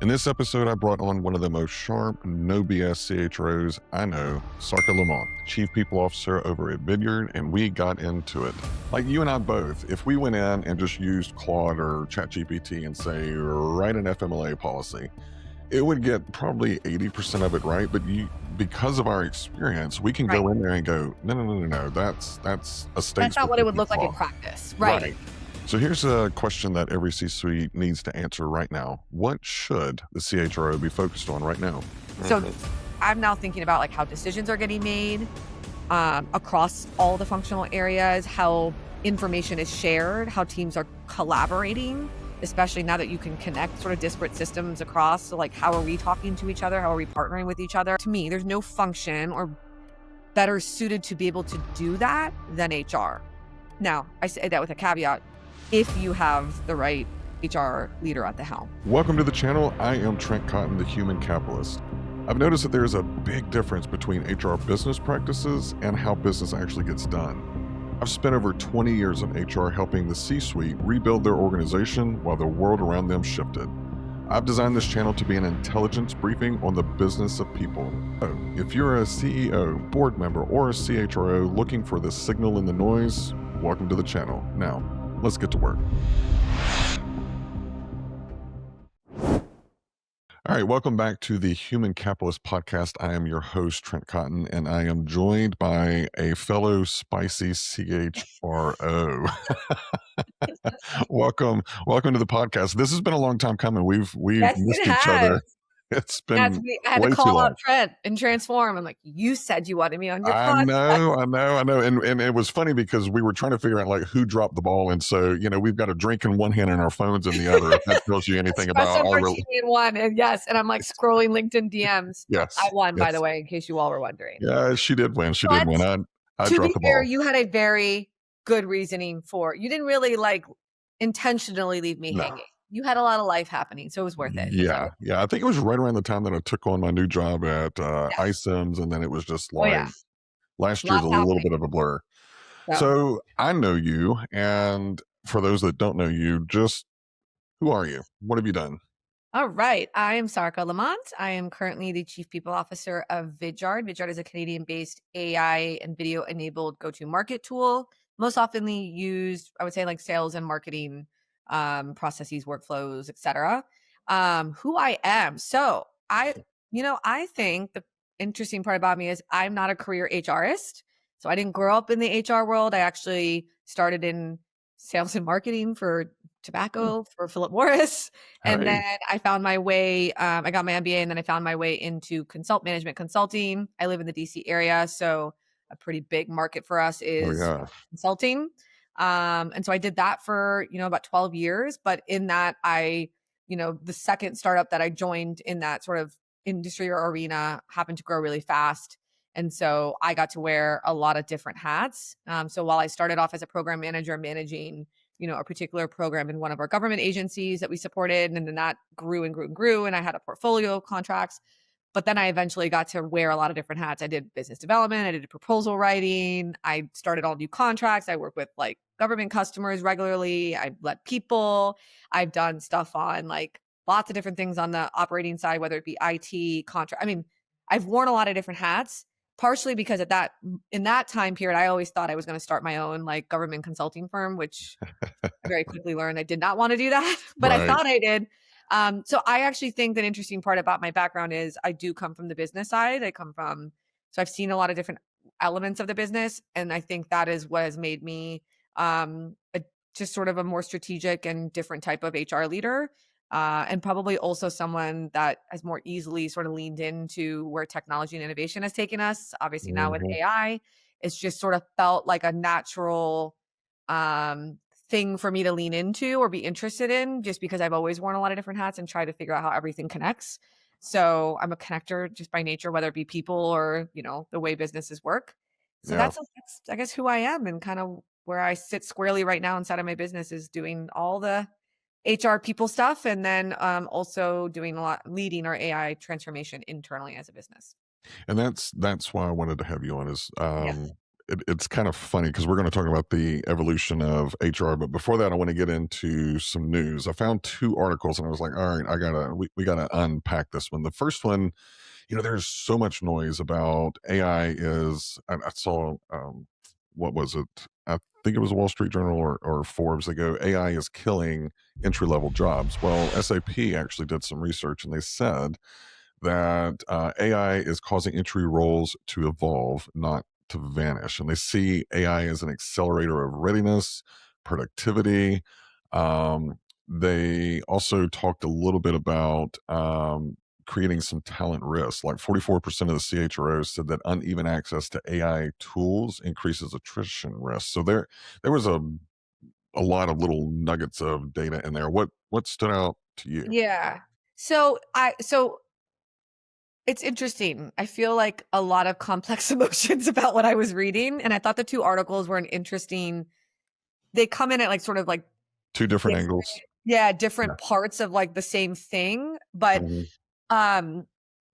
In this episode, I brought on one of the most sharp, no BS CHROs I know, Sarika Lamont, Chief People Officer over at Vidyard, and we got into it. Like you and I both, if we went in and just used Claude or ChatGPT and say, write an FMLA policy, it would get probably 80% of it right, but because of our experience, we can go in there and go, no, that's a state. That's not what it would look like in practice, right? So here's a question that every C-suite needs to answer right now. What should the CHRO be focused on right now? So I'm now thinking about like how decisions are getting made across all the functional areas, how information is shared, how teams are collaborating, especially now that you can connect sort of disparate systems across. So like, how are we talking to each other? How are we partnering with each other? To me, there's no function or better suited to be able to do that than HR. Now, I say that with a caveat, if you have the right HR leader at the helm. Welcome to the channel. I am Trent Cotton, the Human Capitalist. I've noticed that there's a big difference between HR business practices and how business actually gets done. I've spent over 20 years in HR helping the C-suite rebuild their organization while the world around them shifted. I've designed this channel to be an intelligence briefing on the business of people. So, if you're a CEO, board member, or a CHRO looking for the signal in the noise, welcome to the channel. Now, let's get to work. All right, welcome back to the Human Capitalist Podcast. I am your host, Trent Cotton, and I am joined by a fellow spicy CHRO. Welcome to the podcast. This has been a long time coming. We've missed each other. It's been I had to call out Trent and transform. I'm like, you said you wanted me on your podcast. I know. And it was funny because we were trying to figure out like who dropped the ball. And so, we've got a drink in one hand and our phones in the other. If that tells you anything about our in one. And yes. And I'm like scrolling LinkedIn DMs. Yes. I won, by the way, in case you all were wondering. Yeah, she did win. I dropped the ball. You had a very good reasoning you didn't really like intentionally leave me hanging. You had a lot of life happening, so it was worth it. Yeah. I think it was right around the time that I took on my new job at iSIMS, and then it was just like last year's a little bit of a blur. So I know you, and for those that don't know you, just who are you? What have you done? All right. I am Sarika Lamont. I am currently the Chief People Officer of Vidyard. Vidyard is a Canadian-based AI and video-enabled go-to-market tool, most oftenly used, I would say, like sales and marketing processes, workflows, etc. Who I am. So I think the interesting part about me is I'm not a career HRist. So I didn't grow up in the HR world. I actually started in sales and marketing for tobacco for Philip Morris. And then I found my way, I got my MBA, and then I found my way into management consulting. I live in the DC area. So a pretty big market for us is consulting. And so I did that for, about 12 years. But in that, the second startup that I joined in that sort of industry or arena happened to grow really fast. And so I got to wear a lot of different hats. So while I started off as a program manager managing, a particular program in one of our government agencies that we supported, and then that grew and grew and grew, and I had a portfolio of contracts. But then I eventually got to wear a lot of different hats. I did business development. I did proposal writing. I started all new contracts. I work with like government customers regularly. I led people. I've done stuff on like lots of different things on the operating side, whether it be IT, contract. I mean, I've worn a lot of different hats, partially because in that time period, I always thought I was going to start my own like government consulting firm, which I very quickly learned I did not want to do that, but I thought I did. So I actually think that interesting part about my background is I do come from the business side. So I've seen a lot of different elements of the business. And I think that is what has made me just sort of a more strategic and different type of HR leader. And probably also someone that has more easily sort of leaned into where technology and innovation has taken us. Obviously now with AI, it's just sort of felt like a natural thing for me to lean into or be interested in, just because I've always worn a lot of different hats and tried to figure out how everything connects. So I'm a connector just by nature, whether it be people or, the way businesses work. So that's, I guess, who I am, and kind of where I sit squarely right now inside of my business is doing all the HR people stuff. And then also doing leading our AI transformation internally as a business. And that's why I wanted to have you on is, it's kind of funny because we're going to talk about the evolution of HR. But before that, I want to get into some news. I found two articles and I was like, all right, we gotta unpack this one. The first one, there's so much noise about AI I saw, what was it? I think it was a Wall Street Journal or Forbes. They go, AI is killing entry level jobs. Well, SAP actually did some research and they said that AI is causing entry roles to evolve, not to vanish. And they see AI as an accelerator of readiness, productivity. They also talked a little bit about creating some talent risk. Like 44% of the CHROs said that uneven access to AI tools increases attrition risk. So there was a lot of little nuggets of data in there. What stood out to you? Yeah. So it's interesting. I feel like a lot of complex emotions about what I was reading, and I thought the 2 articles were an interesting they come in at, like, sort of, like, Two different different angles. yeah, Yeah. different parts of, like, the same thing, but, Mhm. um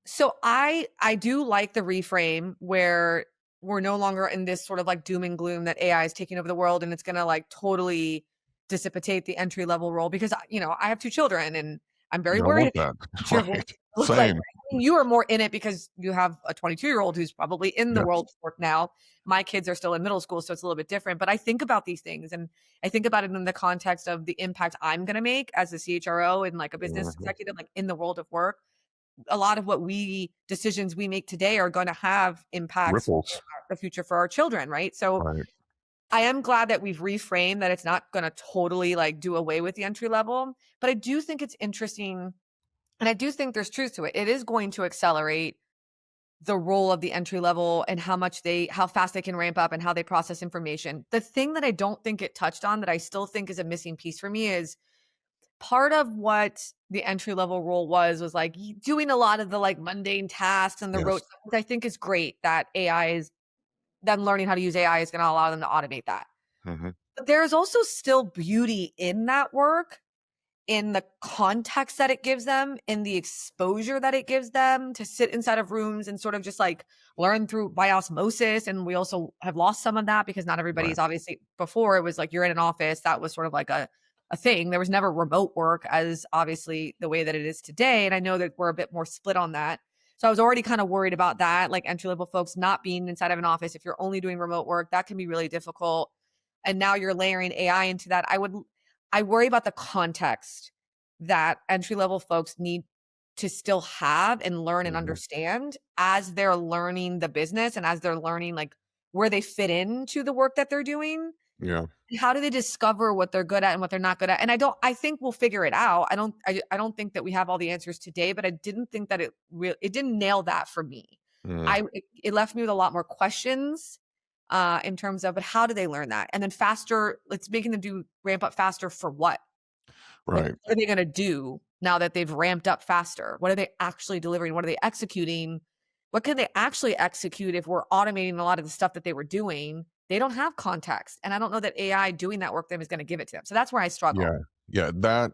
so I do like the reframe where we're no longer in this sort of, like, doom and gloom that AI is taking over the world and it's gonna, like, totally dissipate the entry level role because, I have 2 children and I'm very You don't worried want about that. what the future of work Right. look like. Same. I mean, you are more in it because you have a 22-year-old who's probably in the Yes. world of work now. My kids are still in middle school, so it's a little bit different, but I think about these things, and I think about it in the context of the impact I'm gonna make as a CHRO and, like, a business Mhm. executive, like, in the world of work. A lot of what decisions we make today are gonna have impacts for Ripples. the future for our children, right? So, Right. I am glad that we've reframed that it's not gonna totally, like, do away with the entry level, but I do think it's interesting, and I do think there's truth to it. It is going to accelerate the role of the entry level and how fast they can ramp up and how they process information. The thing that I don't think it touched on that I still think is a missing piece for me is part of what the entry level role was like doing a lot of the like mundane tasks and the Yes. rote stuff, which I think is great that AI is them learning how to use AI is going to allow them to automate that. Mhm. But there's also still beauty in that work, in the context that it gives them, in the exposure that it gives them to sit inside of rooms and sort of just like learn through by osmosis. And we also have lost some of that because not Right. everybody's obviously before it was like you're in an office. That was sort of like a thing. There was never remote work as obviously the way that it is today. And I know that we're a bit more split on that. So I was already kind of worried about that, like entry level folks not being inside of an office. If you're only doing remote work, that can be really difficult. And now you're layering AI into that. I worry about the context that entry level folks need to still have and learn and Mhm. understand as they're learning the business and as they're learning like where they fit into the work that they're doing. Yeah. How do they discover what they're good at and what they're not good at? And I think we'll figure it out. I don't think that we have all the answers today, but I didn't think that it didn't nail that for me. Mm. It left me with a lot more questions in terms of but how do they learn that? And then faster, it's making them do ramp up faster for what? Like, Right. what are they gonna do now that they've ramped up faster? What are they actually delivering? What are they executing? What can they actually execute if we're automating a lot of the stuff that they were doing? They don't have context, and I don't know that AI doing that work for them is gonna give it to them. So that's where I struggle. Yeah. Yeah. That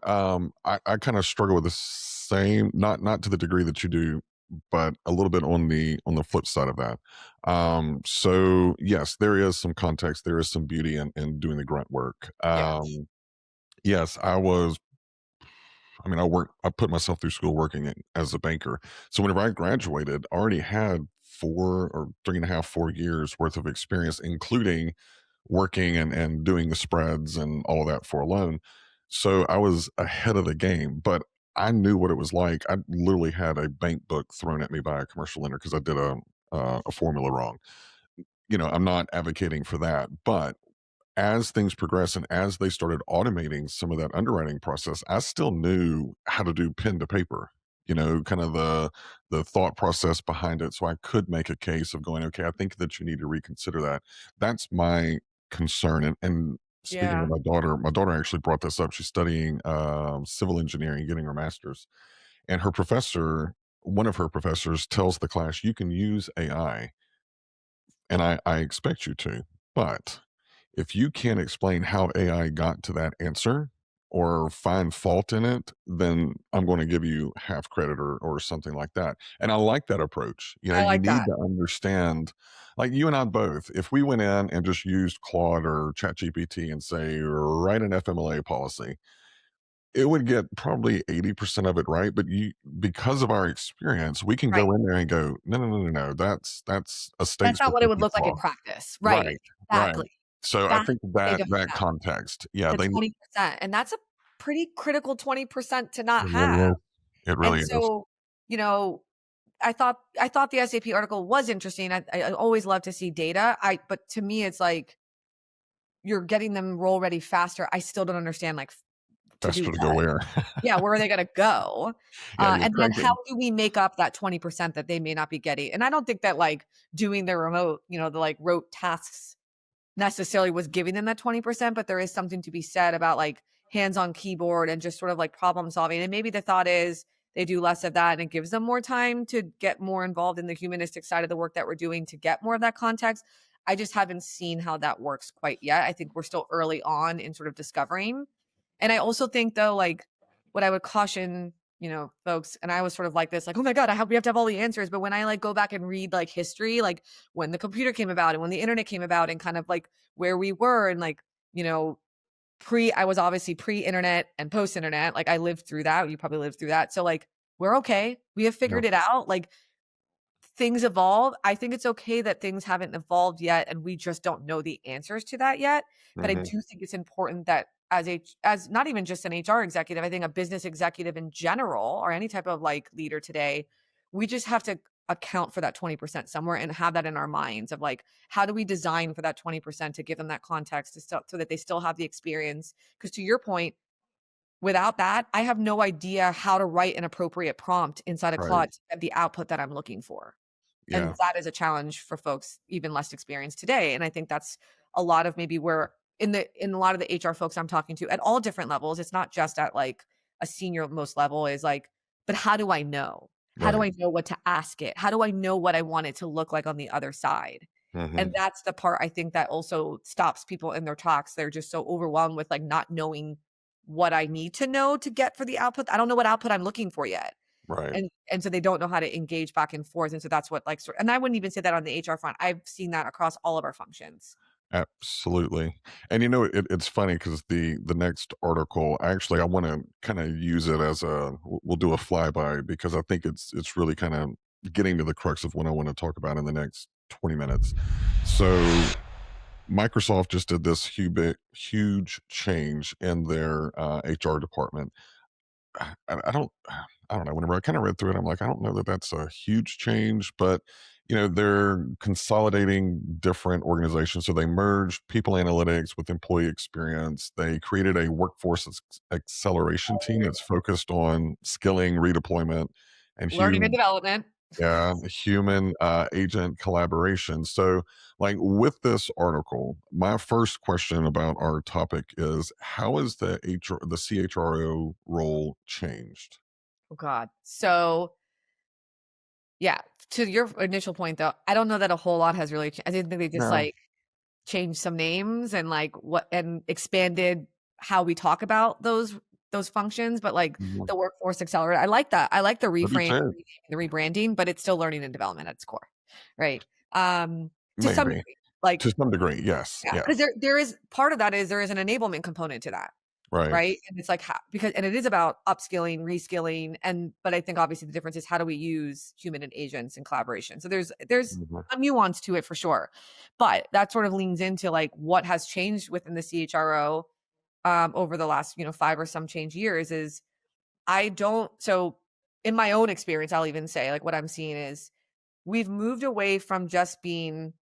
I kind of struggle with the same, not to the degree that you do, but a little bit on the flip side of that. So yes, there is some context, there is some beauty in doing the grunt work. Yeah. Yes, I put myself through school working as a banker. So whenever I graduated, I already had 4 or 3.5, 4 years worth of experience, including working and doing the spreads and all of that for a loan. So I was ahead of the game, but I knew what it was like. I literally had a bank book thrown at me by a commercial lender because I did a formula wrong. I'm not advocating for that, but as things progress and as they started automating some of that underwriting process, I still knew how to do pen to paper, kind of the thought process behind it. So I could make a case of going, okay, I think that you need to reconsider that. That's my concern. And speaking of Yeah. my daughter actually brought this up. She's studying civil engineering, getting her master's. And one of her professors tells the class, you can use AI, and I expect you to, but if you can't explain how AI got to that answer, or find fault in it, then I'm going to give you half credit or something like that. And I like that approach. You know, I you like need that. to understand, like you and I both, if we went in and just used Claude or ChatGPT and say, write an FMLA policy, it would get probably 80% of it right. But because of our experience, we can Right. go in there and go, no, no, no, no, no, that's a state That's not what it would specific look like in law. practice. Right. Right. Right. Exactly. So I That's think what they that don't that have. context, yeah, The they 20%, and that's a pretty critical 20% to not it have. really is. It And really is. so, you know, I thought the SAP article was interesting. I always love to see data. But to me, it's like you're getting them role ready faster. I still don't understand like to do Faster to go what. where? Yeah, where are they gonna go? Yeah, you're And then how cranking. do we make up that 20% that they may not be getting? And I don't think that like doing the remote, the like rote tasks necessarily was giving them that 20%, but there is something to be said about like hands on keyboard and just sort of like problem solving. And maybe the thought is they do less of that and it gives them more time to get more involved in the humanistic side of the work that we're doing to get more of that context. I just haven't seen how that works quite yet. I think we're still early on in sort of discovering. And I also think though, like what I would caution, folks, and I was sort of like this, like, oh my God, we have to have all the answers. But when I like go back and read like history, like when the computer came about and when the internet came about and kind of like where we were and like, you know, I was obviously pre-internet and post-internet. Like I lived through that. You probably lived through that. So like we're okay. We have Yeah. figured it out. Like things evolve. I think it's okay that things haven't evolved yet and we just don't know the answers to that yet. But I Mhm. do think it's important that as not even just an HR executive, I think a business executive in general or any type of like leader today, we just have to account for that 20% somewhere and have that in our minds of like how do we design for that 20% to give them that context so that they still have the experience, because to your point, without that, I have no idea how to write an appropriate prompt inside a Right. Claude to get the output that I'm looking for. And Yeah. that is a challenge for folks even less experienced today. And I think that's a lot of maybe where in a lot of the HR folks I'm talking to at all different levels, it's not just at like a senior most level is like, but how do I know? How do Right. I know what to ask it? How do I know what I want it to look like on the other side? And Mhm. that's the part I think that also stops people in their talks. They're just so overwhelmed with like not knowing what I need to know to get for the output. I don't know what output I'm looking for yet. Right. And so they don't know how to engage back and forth, and so that's what, like, and I wouldn't even say that on the HR front. I've seen that across all of our functions. Absolutely. And it's funny because the next article, actually, I want to kind of use it as we'll do a flyby because I think it's really kind of getting to the crux of what I want to talk about in the next 20 minutes. So Microsoft just did this huge change in their HR department. I don't know. Whenever I kind of read through it, I'm like, I don't know that that's a huge change, but they're consolidating different organizations. So they merged people analytics with employee experience. They created a workforce acceleration team that's focused on skilling, redeployment, and Learning and development. human agent collaboration. So, like with this article, my first question about our topic is how is the CHRO role changed? Oh god. So, yeah, to your initial point, though, I don't know that a whole lot has really I didn't think they just, No. like, changed some names and, like, what and expanded how we talk about those functions, but, like, Mhm. the workforce accelerator, I like that. I like the I do reframe, too. the rebranding, but it's still learning and development at its core, right? Um, to some Maybe degree, like, to some degree. Yes. yeah, Yes. because there is part of that is there is an enablement component to that. Right. Right? And it's like how because and it is about upskilling, reskilling, but I think obviously the difference is how do we use human and agents in collaboration. So there's Mhm. a nuance to it for sure. But that sort of leans into like what has changed within the CHRO over the last, 5 or some change years is I don't so in my own experience, I'll even say like what I'm seeing is we've moved away from just being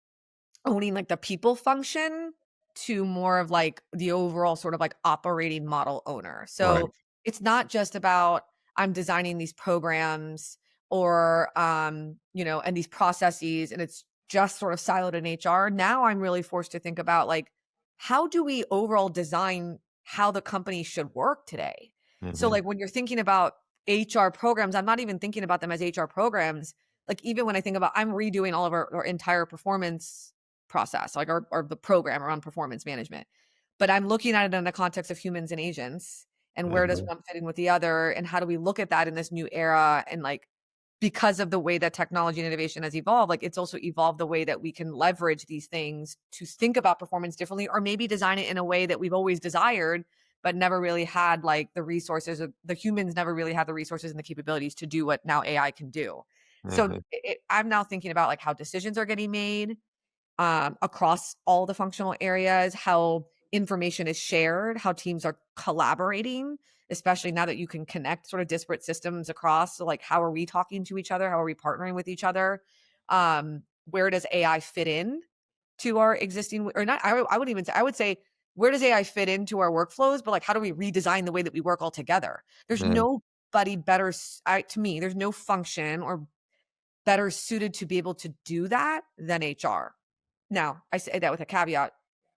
owning like the people function to more of like the overall sort of like operating model owner. Right. So it's not just about I'm designing these programs or and these processes and it's just sort of siloed in HR. Now I'm really forced to think about like how do we overall design how the company should work today? So Mhm. like when you're thinking about HR programs, I'm not even thinking about them as HR programs. Like even when I think about I'm redoing all of our entire performance process, like or the program around performance management. But I'm looking at it in the context of humans and agents. and where does Mhm. one fit in with the other, and how do we look at that in this new era, and like because of the way that technology and innovation has evolved, like it's also evolved the way that we can leverage these things to think about performance differently, or maybe design it in a way that we've always desired, but never really had like the resources, or the humans never really had the resources and the capabilities to do what now AI can do. So Mhm. I'm now thinking about like how decisions are getting made across all the functional areas, how information is shared, how teams are collaborating, especially now that you can connect sort of disparate systems across. So, like, how are we talking to each other? How are we partnering with each other? Where does AI fit in to our existing, or not? I wouldn't even say, I would say, where does AI fit into our workflows? But like, how do we redesign the way that we work all together? There's Mhm. nobody better, to me, there's no function or better suited to be able to do that than HR. Now, I say that with a caveat,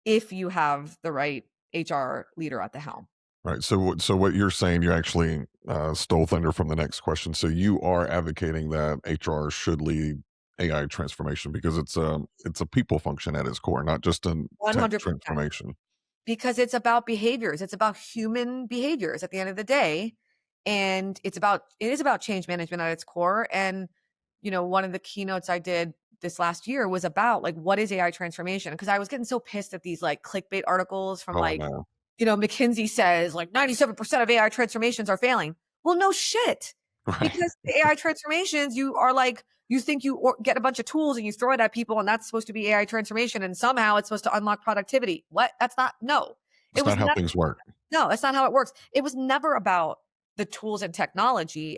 if you have the right HR leader at the helm. Right. So what you're saying, you actually stole thunder from the next question. So you are advocating that HR should lead AI transformation because it's a people function at its core, not just a tech 100%. transformation. Because it's about behaviors. It's about human behaviors at the end of the day. And it is about change management at its core. And, one of the keynotes I did this last year was about like, what is AI transformation? Because I was getting so pissed at these like clickbait articles from Oh like, no. McKinsey says like 97% of AI transformations are failing. Well, no shit. Right. Because the AI transformations, you are like, you think get a bunch of tools and you throw it at people, and that's supposed to be AI transformation. And somehow it's supposed to unlock productivity. What? That's not, no. It It's was not how never, things work. no, that's not how it works. It was never about the tools and technology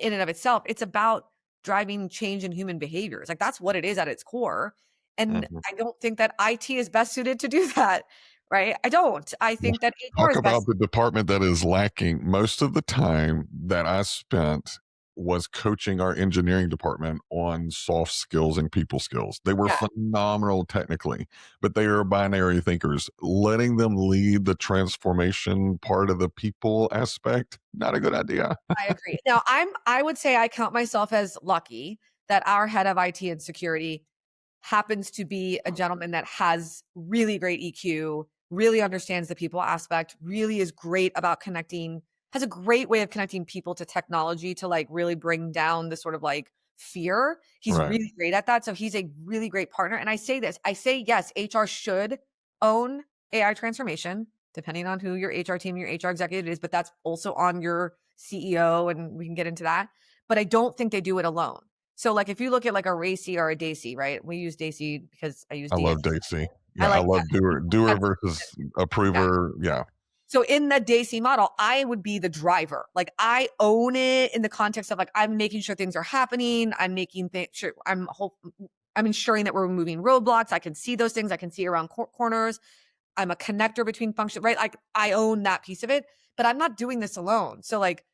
in and of itself. It's about driving change in human behaviors. Like that's what it is at its core. And Mhm. I don't think that IT is best suited to do that. Right. I don't. I Yeah. think that HR Talk is about best. the department that is lacking. Most of the time that I spent was coaching our engineering department on soft skills and people skills. They were Yeah, phenomenal technically, but they are binary thinkers. Letting them lead the transformation part of the people aspect, not a good idea. I agree. Now, I would say I count myself as lucky that our head of IT and security happens to be a gentleman that has really great EQ, really understands the people aspect, really is great about connecting, has a great way of connecting people to technology to like really bring down the sort of like fear. He's Right. really great at that. So he's a really great partner. And I say this, I say, yes, HR should own AI transformation, depending on who your HR team, your HR executive is, but that's also on your CEO, and we can get into that. But I don't think they do it alone. So, like, if you look at like a Racy or a Daisy, right? We use Daisy because I use I DS. love Daisy. I Yeah, I like that. love doer versus Yeah. approver. Yeah. So in the Daisy model, I would be the driver. Like I own it in the context of like I'm making sure things are happening. I'm making things sure I'm ensuring that we're removing roadblocks. I can see those things. I can see around corners. I'm a connector between functions, right? Like I own that piece of it, but I'm not doing this alone. So like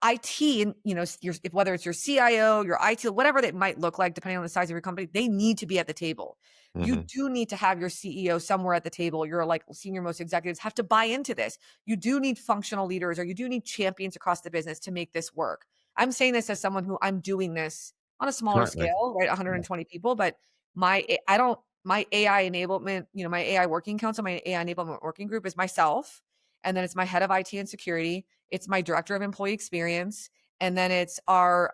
IT and if whether it's your CIO, your IT, whatever that might look like, depending on the size of your company, they need to be at the table. You Hmm. do need to have your CEO somewhere at the table. Your like senior most executives have to buy into this. You do need functional leaders, or you do need champions across the business to make this work. I'm saying this as someone who I'm doing this on a smaller Currently. scale, right? Yeah. 120 people, but I don't my AI enablement, my AI working council, my AI enablement working group is myself, and then it's my head of IT and security, it's my director of employee experience, and then it's our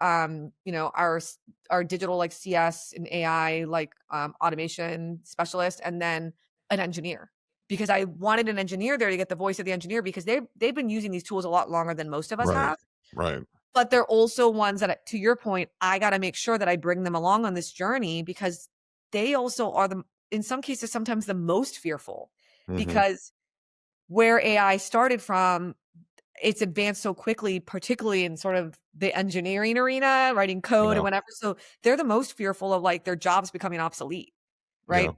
our digital like CS and AI like automation specialist, and then an engineer, because I wanted an engineer there to get the voice of the engineer, because they've been using these tools a lot longer than most of us Right. have. Right. But they're also ones that, to your point, I got to make sure that I bring them along on this journey, because they also are in some cases, sometimes the most fearful, Hmm. because where AI started from, it's advanced so quickly, particularly in sort of the engineering arena, writing code and Yeah. whatever. So they're the most fearful of like their jobs becoming obsolete, Yeah. right?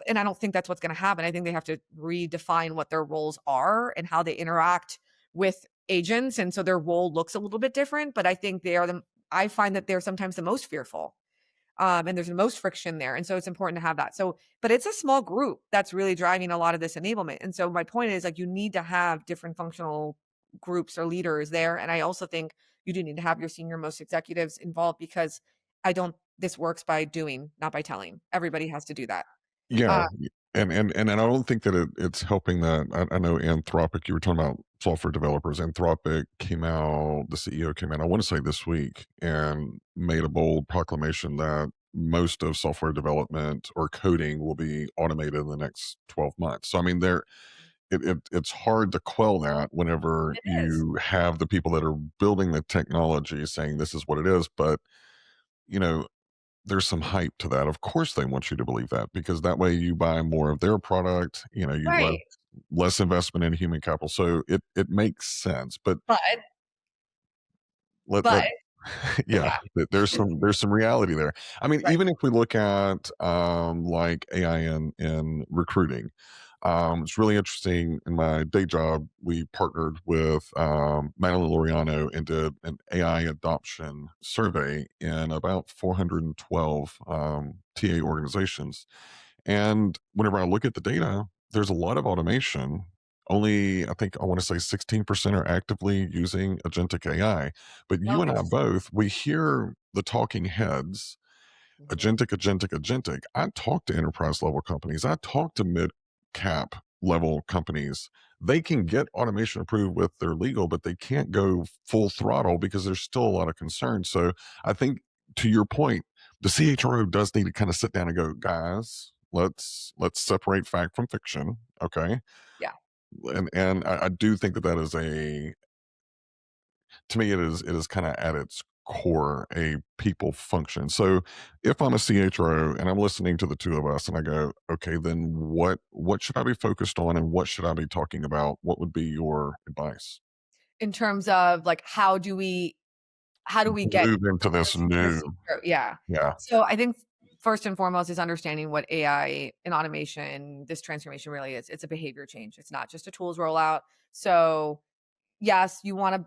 And I don't think that's what's going to happen. I think they have to redefine what their roles are and how they interact with agents. And so their role looks a little bit different, but I think I find that they're sometimes the most fearful, and there's the most friction there. And so it's important to have that. So, but it's a small group that's really driving a lot of this enablement. And so my point is like, you need to have different functional groups or leaders there. And I also think you do need to have your senior most executives involved, because this works by doing, not by telling. Everybody has to do that. Yeah, Uh, and I don't think that it's helping that. I know Anthropic. You were talking about software developers. Anthropic came out, the CEO came out, I want to say this week, and made a bold proclamation that most of software development or coding will be automated in the next 12 months. So, I mean, it's hard to quell that whenever It is. you have the people that are building the technology saying this is what it is. But, you know, there's some hype to that. Of course, they want you to believe that because that way you buy more of their product. You Right. less investment in human capital. So it makes sense. But But let but yeah, yeah, there's some reality there. I mean, right. even if we look at like AI in recruiting, it's really interesting. In my day job, we partnered with Madeline Laureano and did an AI adoption survey in about 412 TA organizations. And whenever I look at the data, there's a lot of automation. Only, I think I want to say 16% are actively using agentic AI. But No, you and I it's both, we hear the talking heads, mhm, agentic, agentic, agentic. I talk to enterprise level companies. I talk to mid cap level companies. They can get automation approved with their legal, but they can't go full throttle because there's still a lot of concern. So I think, to your point, the CHRO does need to kind of sit down and go, guys, let's separate fact from fiction, okay? yeah. And I do think that that is a, to me, it is kind of at its core a people function. So if I'm a CHRO and I'm listening to the two of us and I go, okay, then what should I be focused on and what should I be talking about? What would be your advice? In terms of, like, how do we get Move into this new, yeah. yeah, So I think first and foremost is understanding what AI and automation, this transformation really is. It's a behavior change. It's not just a tools rollout. So yes, you wanna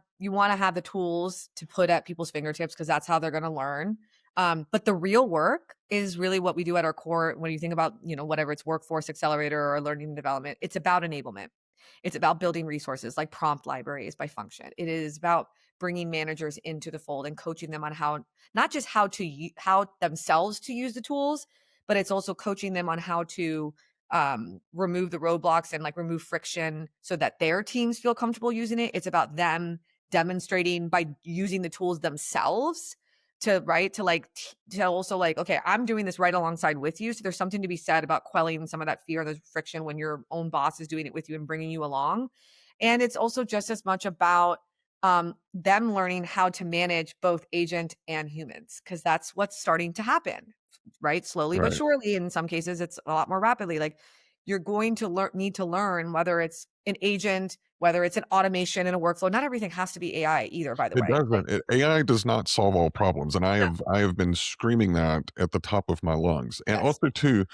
have the tools to put at people's fingertips because that's how they're gonna learn. But the real work is really what we do at our core when you think about, whatever it's workforce accelerator or learning and development. It's about enablement. It's about building resources like prompt libraries by function. It is about bringing managers into the fold and coaching them on how not just how themselves to use the tools, but it's also coaching them on how to remove the roadblocks and like remove friction so that their teams feel comfortable using it. It's about them demonstrating by using the tools themselves to right to like to also like, okay, I'm doing this right alongside with you. So there's something to be said about quelling some of that fear and the friction when your own boss is doing it with you and bringing you along. And it's also just as much about them learning how to manage both agent and humans because that's what's starting to happen, right? Slowly but right. surely. In some cases, it's a lot more rapidly. Like you're going to need to learn whether it's an agent, whether it's an automation in a workflow. Not everything has to be AI either, by the It way. doesn't. AI does not solve all problems, and I No. have been screaming that at the top of my lungs. And Yes, also, too,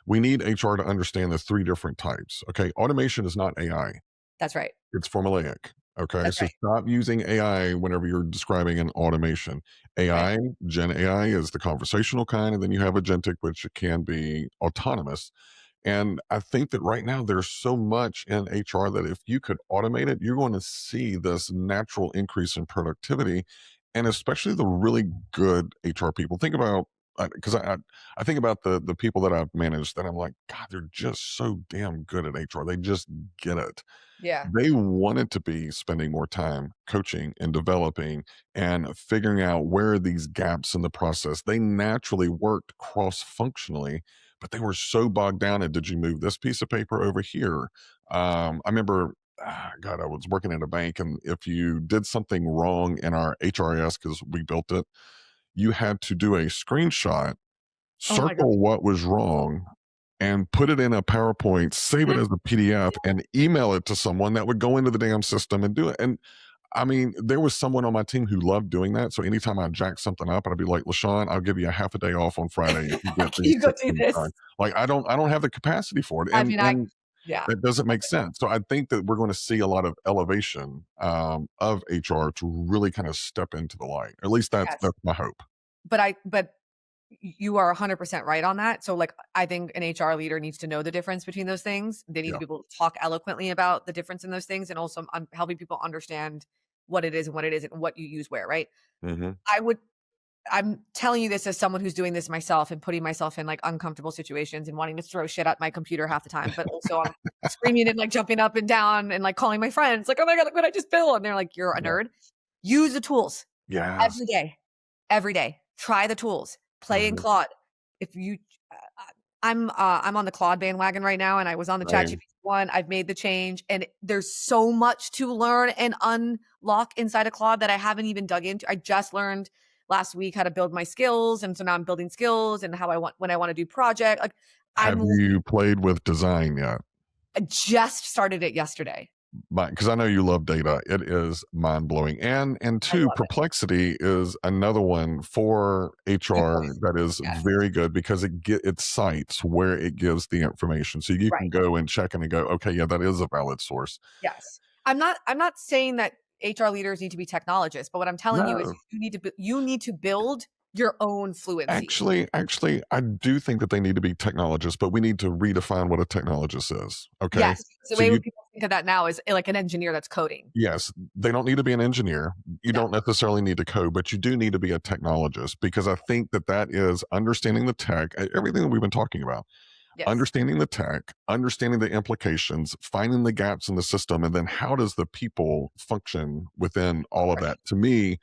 we need HR to understand the three different types. Okay, automation is not AI. that's right. It's formulaic. Okay, That's so right. stop using AI whenever you're describing an automation. Right. Gen AI is the conversational kind, and then you have agentic, which can be autonomous. And I think that right now there's so much in HR that if you could automate it, you're going to see this natural increase in productivity, and especially the really good HR people. Think about, because I think about the people that I've managed that I'm like, God, they're just so damn good at HR. They just get it. Yeah. They wanted to be spending more time coaching and developing and figuring out where are these gaps in the process. They naturally worked cross functionally, but they were so bogged down in, did you move this piece of paper over here? I remember, God, I was working in a bank, and if you did something wrong in our HRS, because we built it, you had to do a screenshot, Oh my god. circle what was wrong, and put it in a PowerPoint, save it as a PDF, and email it to someone that would go into the damn system and do it. And I mean, there was someone on my team who loved doing that. So anytime I jack something up, I'd be like, LaShawn, I'll give you a half a day off on Friday if you get Can these you go six do things this? done. Like I don't have the capacity for it. I And mean, and yeah. that doesn't make sense. So I think that we're going to see a lot of elevation of HR to really kind of step into the light. At least Yes. that's my hope. But you are 100% right on that. So, like, I think an HR leader needs to know the difference between those things. They need to Yeah. be able to talk eloquently about the difference in those things and also helping people understand what it is and what it isn't and what you use where, right? Hmm. I would I'm telling you this as someone who's doing this myself and putting myself in like uncomfortable situations and wanting to throw shit at my computer half the time, but also I'm screaming and like jumping up and down and like calling my friends like, "Oh my God, look what I just built." And they're like, "You're a Yeah. nerd." Use the tools Yes. every day. Every day. Try the tools. Play in Mhm. Claude. If you I'm on the Claude bandwagon right now, and I was on the Same. ChatGPT one. I've made the change, and there's so much to learn and unlock inside of Claude that I haven't even dug into. I just learned last week how to build my skills, and so now I'm building skills and how I want when I want to do project. Like Have I'm you played with design yet? I just started it yesterday. Because I know you love data. It is mind-blowing. And I 2, love it. Perplexity is another one for HR that is Yes. very good because it cites where it gives the information. So you Right. can go and check and go, "Okay, yeah, that is a valid source." Yes. I'm not saying that HR leaders need to be technologists, but what I'm telling you is No. you need to build your own fluency. Actually, I do think that they need to be technologists, but we need to redefine what a technologist is, okay? Yes, the So way you when people think of that now is like an engineer that's coding. Yes, they don't need to be an engineer. You No. don't necessarily need to code, but you do need to be a technologist because I think that that is understanding the tech, everything that we've been talking about, Yes. understanding the tech, understanding the implications, finding the gaps in the system, and then how does the people function within all of Right. that. To me,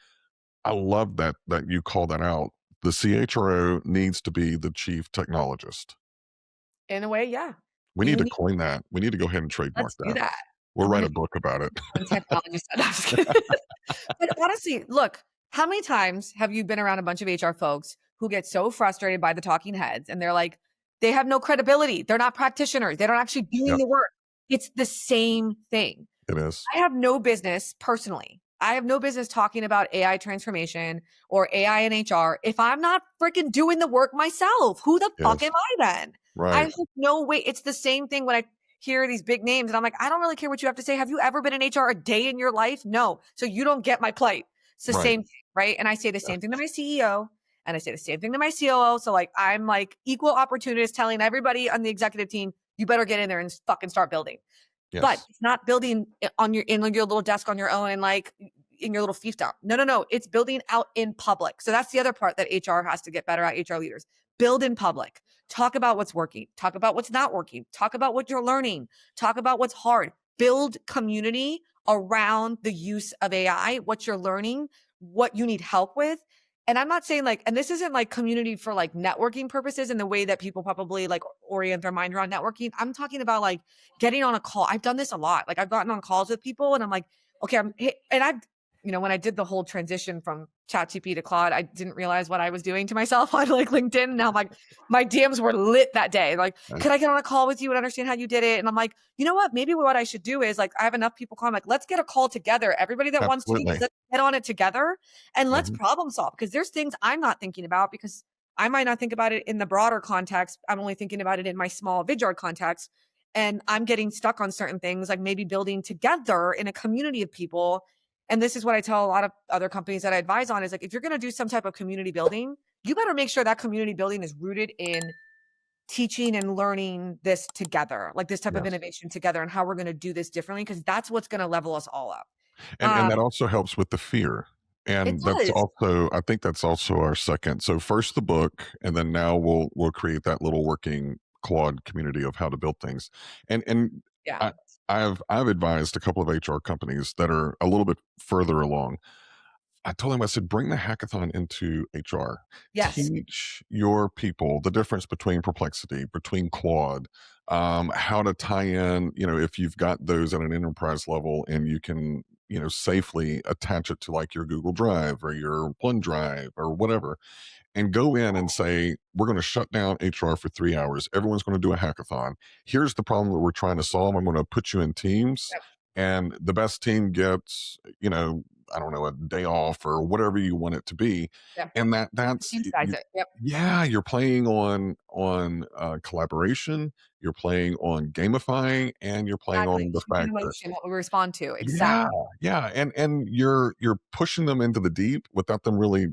I love that you call that out. The CHRO needs to be the chief technologist. In a way, yeah. We need You to need coin that. We need to go ahead and trademark let's do that. that. We'll I'm write gonna a book about it. become technologist. No, I'm just kidding. But honestly, look, how many times have you been around a bunch of HR folks who get so frustrated by the talking heads and they're like, they have no credibility. They're not practitioners. They're not actually doing Yep, the work. It's the same thing. it is. I have no business personally. I have no business talking about AI transformation or AI in HR if I'm not freaking doing the work myself. Who the fuck Yes. am I then? I Right. have no way. It's the same thing when I hear these big names and I'm like, I don't really care what you have to say. Have you ever been in HR a day in your life? No. So you don't get my plight. It's the Right. same thing, right? And I say the Yeah. same thing to my CEO and I say the same thing to my COO. So like I'm like equal opportunist telling everybody on the executive team, you better get in there and fucking start building. But Yes. it's not building on your in like your little desk on your own and like in your little fiefdom. No, no, no. It's building out in public. So that's the other part that HR has to get better at, HR leaders. Build in public. Talk about what's working. Talk about what's not working. Talk about what you're learning. Talk about what's hard. Build community around the use of AI, what you're learning, what you need help with. And I'm not saying like, and this isn't like community for like networking purposes in the way that people probably like orient their mind around networking. I'm talking about like getting on a call. I've done this a lot. Like I've gotten on calls with people and I'm like, okay, and I've, when I did the whole transition from ChatGPT to Claude, I didn't realize what I was doing to myself on like LinkedIn. Now I'm like, my DMs were lit that day. Like, Right. could I get on a call with you and understand how you did it? And I'm like, you know what? Maybe what I should do is like, I have enough people calling, like, let's get a call together. Everybody that wants to do this, Absolutely. let's get on it together and let's Mhm. problem solve because there's things I'm not thinking about because I might not think about it in the broader context. I'm only thinking about it in my small Vidyard context and I'm getting stuck on certain things, like maybe building together in a community of people. And this is what I tell a lot of other companies that I advise on is like, if you're going to do some type of community building, you better make sure that community building is rooted in teaching and learning this together, like this type of Yes. innovation together and how we're going to do this differently, because that's what's going to level us all up. And Um, that also helps with the fear. it And that's does. also I think that's also our second. So first the book, and then now we'll create that little working Claude community of how to build things. And Yeah. I I've advised a couple of HR companies that are a little bit further along. I told him, I said, bring the hackathon into HR. Yes. Teach your people the difference between Perplexity, between Claude, how to tie in, if you've got those at an enterprise level and you can, safely attach it to like your Google Drive or your OneDrive or whatever and go in and say, we're going to shut down HR for 3 hours. Everyone's going to do a hackathon. Here's the problem that we're trying to solve. I'm going to put you in teams, Yep. and the best team gets, I don't know, a day off or whatever you want it to be. Yep. And that's, Team size it. Yep. yeah, you're playing on collaboration, you're playing on gamifying, and you're playing Exactly. on the fact that, Continuation, what we respond to. yeah, Exactly. yeah, and you're pushing them into the deep without them really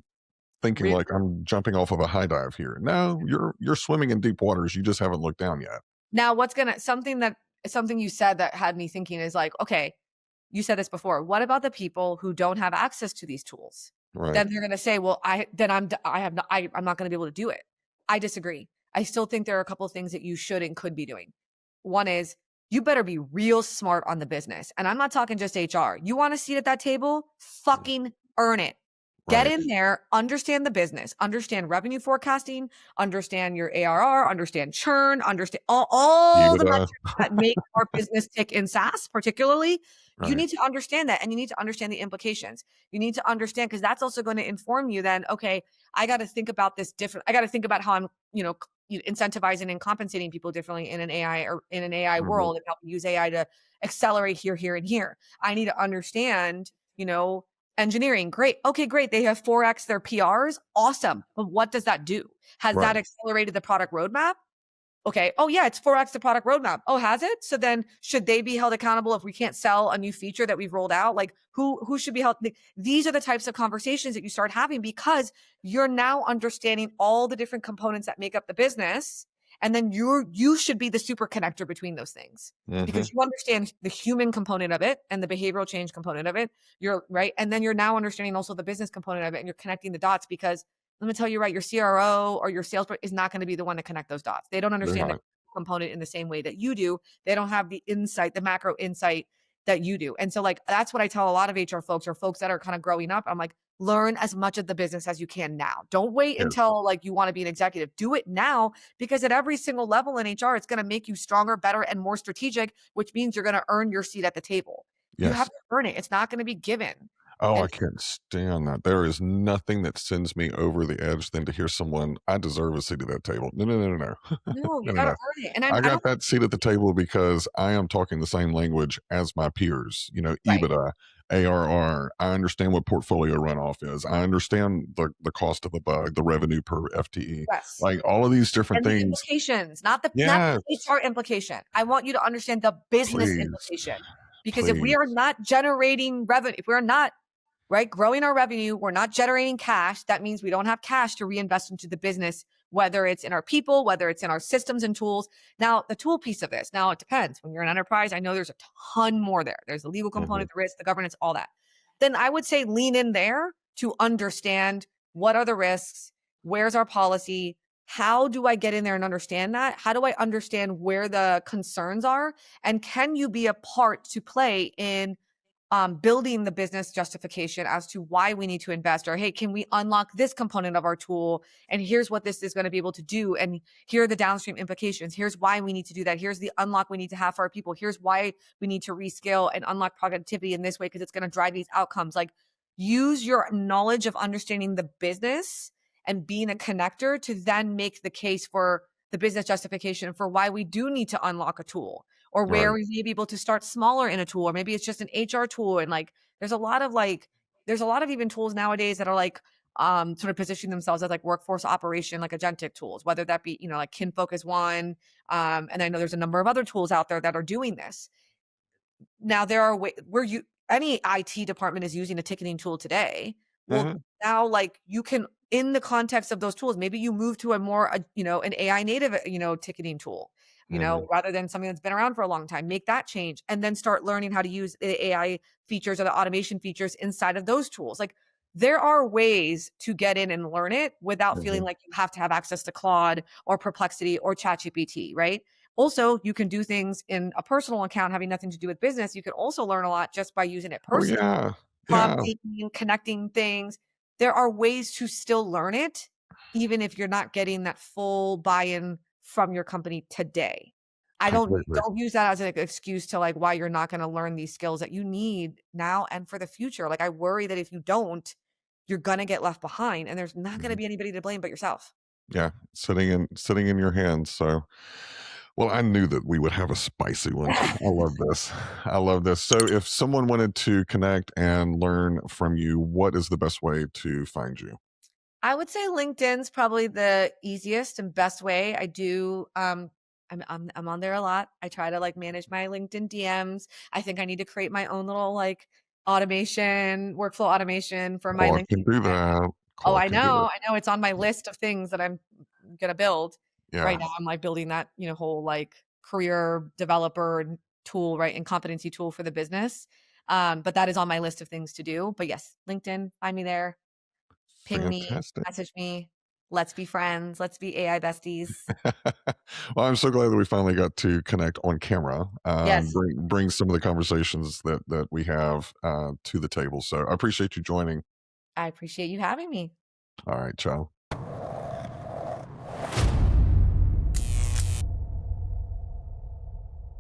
thinking Really. like I'm jumping off of a high dive here. No, you're swimming in deep waters. You just haven't looked down yet. Now, something you said that had me thinking is like, okay, you said this before. What about the people who don't have access to these tools? Right. then they're going to say, well, I'm not going to be able to do it. I disagree. I still think there are a couple of things that you should and could be doing. One is you better be real smart on the business. And I'm not talking just HR. You want a seat at that table? Fucking earn it. Get Right. in there, understand the business, understand revenue forecasting, understand your ARR, understand churn, understand all the EBITDA. metrics that make our business tick in SaaS, particularly. You Right. need to understand that, and you need to understand the implications. You need to understand, because that's also going to inform you then, okay, I got to think about this different. I got to think about how I'm, incentivizing and compensating people differently in an AI or in an AI Mhm. world, and how we use AI to accelerate here, here, and here. I need to understand, engineering. Great. Okay, great. They have 4x their PRs. Awesome. But what does that do? Has Right. that accelerated the product roadmap? Okay. Oh, yeah, it's 4x the product roadmap. Oh, has it? So then should they be held accountable if we can't sell a new feature that we've rolled out? Like who should be held? These are the types of conversations that you start having, because you're now understanding all the different components that make up the business. And then you should be the super connector between those things, Mhm. because you understand the human component of it and the behavioral change component of it. You're right. And then you're now understanding also the business component of it, and you're connecting the dots, because let me tell you, right, your CRO or your salesperson is not going to be the one to connect those dots. They don't They're understand the not. component in the same way that you do. They don't have the insight, the macro insight that you do. And so, like, that's what I tell a lot of HR folks or folks that are kind of growing up. I'm like, learn as much of the business as you can now. Don't wait Yes. until like you want to be an executive. Do it now, because at every single level in HR, it's going to make you stronger, better, and more strategic, which means you're going to earn your seat at the table. You have Yes. to earn it. It's not going to be given. Oh, I And can't stand that. There is nothing that sends me over the edge than to hear someone, "I deserve a seat at that table." No, no, no, no, no. no, you No, no, got to no. earn it. And I I got don't that seat at the table because I am talking the same language as my peers, right. EBITDA, ARR. I understand what portfolio runoff is. I understand the cost of a bug, the revenue per FTE, Yes. like all of these different And the things. implications, not the Yes, HR implication. I want you to understand the business please, implication. Because if we are please. not generating revenue, if we're not, right, growing our revenue, we're not generating cash, that means we don't have cash to reinvest into the business, whether it's in our people, whether it's in our systems and tools. Now, the tool piece of this, now it depends. When you're an enterprise, I know there's a ton more there. There's the legal Mhm. component, the risk, the governance, all that. Then I would say lean in there to understand what are the risks, where's our policy, how do I get in there and understand that? How do I understand where the concerns are? And can you be a part to play in building the business justification as to why we need to invest? Or, hey, can we unlock this component of our tool? And here's what this is going to be able to do. And here are the downstream implications. Here's why we need to do that. Here's the unlock we need to have for our people. Here's why we need to rescale and unlock productivity in this way, because it's going to drive these outcomes. Like, use your knowledge of understanding the business and being a connector to then make the case for the business justification for why we do need to unlock a tool, or where Right. we may be able to start smaller in a tool, or maybe it's just an HR tool. And like, there's a lot of even tools nowadays that are like, sort of positioning themselves as like workforce operation, like agentic tools, whether that be, like Kinfolk is one. And I know there's a number of other tools out there that are doing this. Now there are ways where any IT department is using a ticketing tool today. Well, Mhm. now like you can, in the context of those tools, maybe you move to a more, an AI native, ticketing tool, Mhm. rather than something that's been around for a long time. Make that change and then start learning how to use the AI features or the automation features inside of those tools. Like, there are ways to get in and learn it without feeling Mhm. like you have to have access to Claude or Perplexity or ChatGPT, right? Also, you can do things in a personal account having nothing to do with business. You can also learn a lot just by using it Oh, personally, yeah. Yeah. prompting, connecting things. There are ways to still learn it, even if you're not getting that full buy-in from your company today. I Completely. don't use that as an excuse to like why you're not going to learn these skills that you need now and for the future. Like, I worry that if you don't, you're going to get left behind, and there's not going to Mhm. be anybody to blame but yourself. Yeah, sitting in your hands, so well, I knew that we would have a spicy one. I love this. I love this. So if someone wanted to connect and learn from you, what is the best way to find you? I would say LinkedIn's probably the easiest and best way. I do I'm on there a lot. I try to like manage my LinkedIn DMs. I think I need to create my own little like workflow automation for my Claude can LinkedIn. do that. Oh, Claude can do it. I know it's on my list of things that I'm gonna build. Right Yeah. now I'm like building that, whole like career developer tool, right? And competency tool for the business. But that is on my list of things to do. But yes, LinkedIn, find me there. Ping me, Fantastic. message me. Let's be friends. Let's be AI besties. Well, I'm so glad that we finally got to connect on camera, Yes, bring some of the conversations that we have to the table. So I appreciate you joining. I appreciate you having me. All right, ciao.